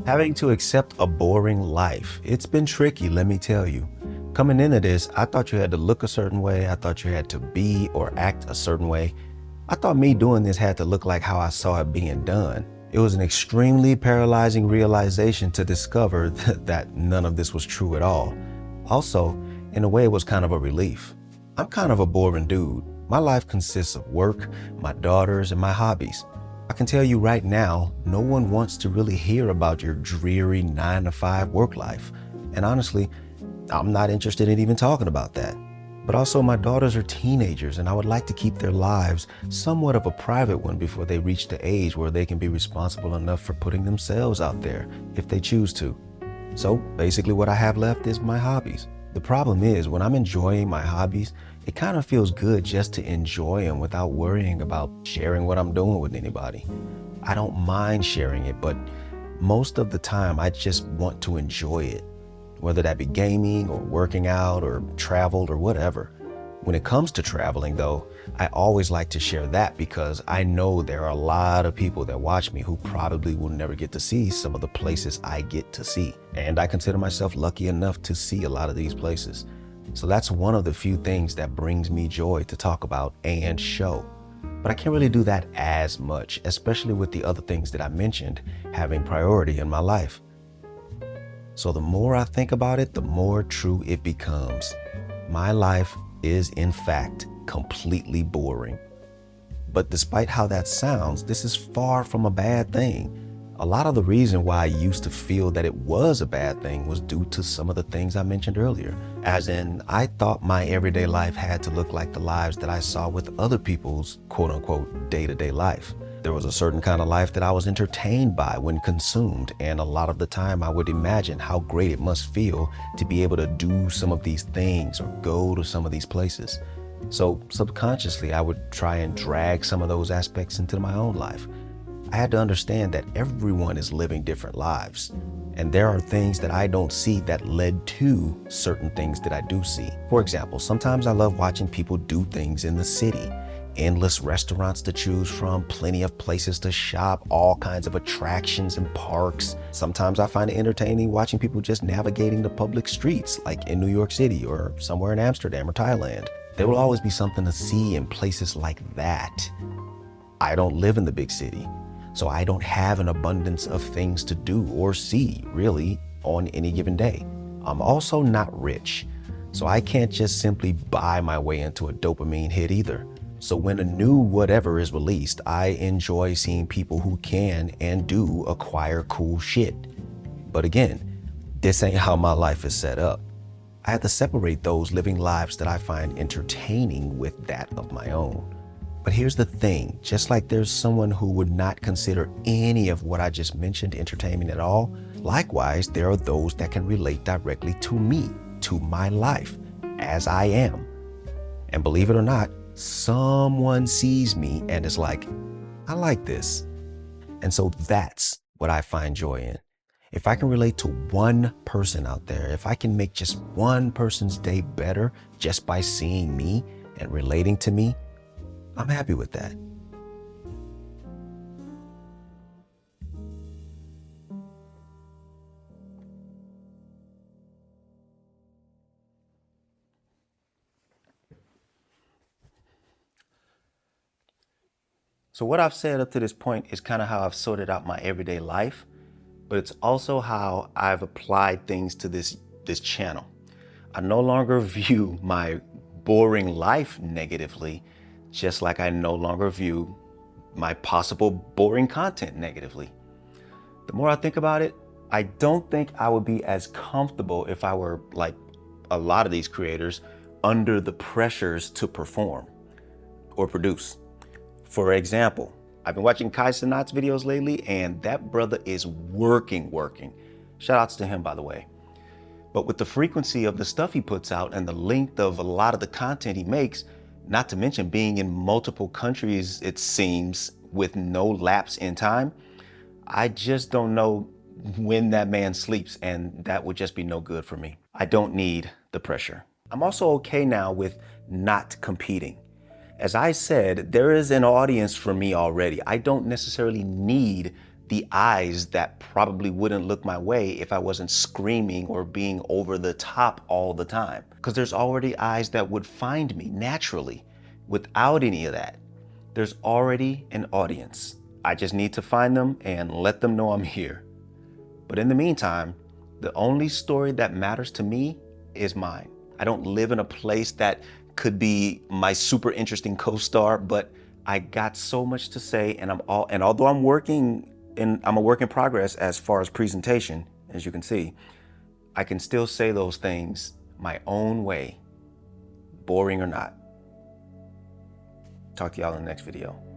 Having to accept a boring life, it's been tricky, let me tell you. Coming into this, I thought you had to look a certain way. I thought you had to be or act a certain way. I thought me doing this had to look like how I saw it being done. It was an extremely paralyzing realization to discover that none of this was true at all. Also, in a way, it was kind of a relief. I'm kind of a boring dude. My life consists of work, my daughters, and my hobbies. I can tell you right now, no one wants to really hear about your dreary 9-to-5 work life. And honestly, I'm not interested in even talking about that. But also, my daughters are teenagers, and I would like to keep their lives somewhat of a private one before they reach the age where they can be responsible enough for putting themselves out there if they choose to. So basically what I have left is my hobbies. The problem is, when I'm enjoying my hobbies, it kind of feels good just to enjoy them without worrying about sharing what I'm doing with anybody. I don't mind sharing it, but most of the time I just want to enjoy it, whether that be gaming or working out or travel or whatever. When it comes to traveling though, I always like to share that because I know there are a lot of people that watch me who probably will never get to see some of the places I get to see. And I consider myself lucky enough to see a lot of these places. So that's one of the few things that brings me joy to talk about and show. But I can't really do that as much, especially with the other things that I mentioned having priority in my life. So the more I think about it, the more true it becomes. My life is in fact completely boring. But despite how that sounds, this is far from a bad thing. A lot of the reason why I used to feel that it was a bad thing was due to some of the things I mentioned earlier. As in, I thought my everyday life had to look like the lives that I saw with other people's quote unquote day-to-day life. There was a certain kind of life that I was entertained by when consumed, and a lot of the time I would imagine how great it must feel to be able to do some of these things or go to some of these places. So subconsciously, I would try and drag some of those aspects into my own life. I had to understand that everyone is living different lives, and there are things that I don't see that led to certain things that I do see. For example, sometimes I love watching people do things in the city. Endless restaurants to choose from, plenty of places to shop, all kinds of attractions and parks. Sometimes I find it entertaining watching people just navigating the public streets, like in New York City or somewhere in Amsterdam or Thailand. There will always be something to see in places like that. I don't live in the big city, so I don't have an abundance of things to do or see, really, on any given day. I'm also not rich, so I can't just simply buy my way into a dopamine hit either. So when a new whatever is released, I enjoy seeing people who can and do acquire cool shit. But again, this ain't how my life is set up. I have to separate those living lives that I find entertaining with that of my own. But here's the thing, just like there's someone who would not consider any of what I just mentioned entertainment at all, likewise, there are those that can relate directly to me, to my life, as I am. And believe it or not, someone sees me and is like, I like this. And so that's what I find joy in. If I can relate to one person out there, if I can make just one person's day better just by seeing me and relating to me, I'm happy with that. So what I've said up to this point is kind of how I've sorted out my everyday life, but it's also how I've applied things to this channel. I no longer view my boring life negatively, just like I no longer view my possible boring content negatively. The more I think about it, I don't think I would be as comfortable if I were like a lot of these creators under the pressures to perform or produce. For example, I've been watching Kai Cenat's videos lately, and that brother is working. Shout outs to him, by the way. But with the frequency of the stuff he puts out and the length of a lot of the content he makes, not to mention being in multiple countries, it seems, with no lapse in time, I just don't know when that man sleeps, and that would just be no good for me. I don't need the pressure. I'm also okay now with not competing. As I said, there is an audience for me already. I don't necessarily need the eyes that probably wouldn't look my way if I wasn't screaming or being over the top all the time. Because there's already eyes that would find me naturally without any of that. There's already an audience. I just need to find them and let them know I'm here. But in the meantime, the only story that matters to me is mine. I don't live in a place that could be my super interesting co-star, but I got so much to say, and although I'm a work in progress as far as presentation, as you can see, I can still say those things my own way, boring or not. Talk to y'all in the next video.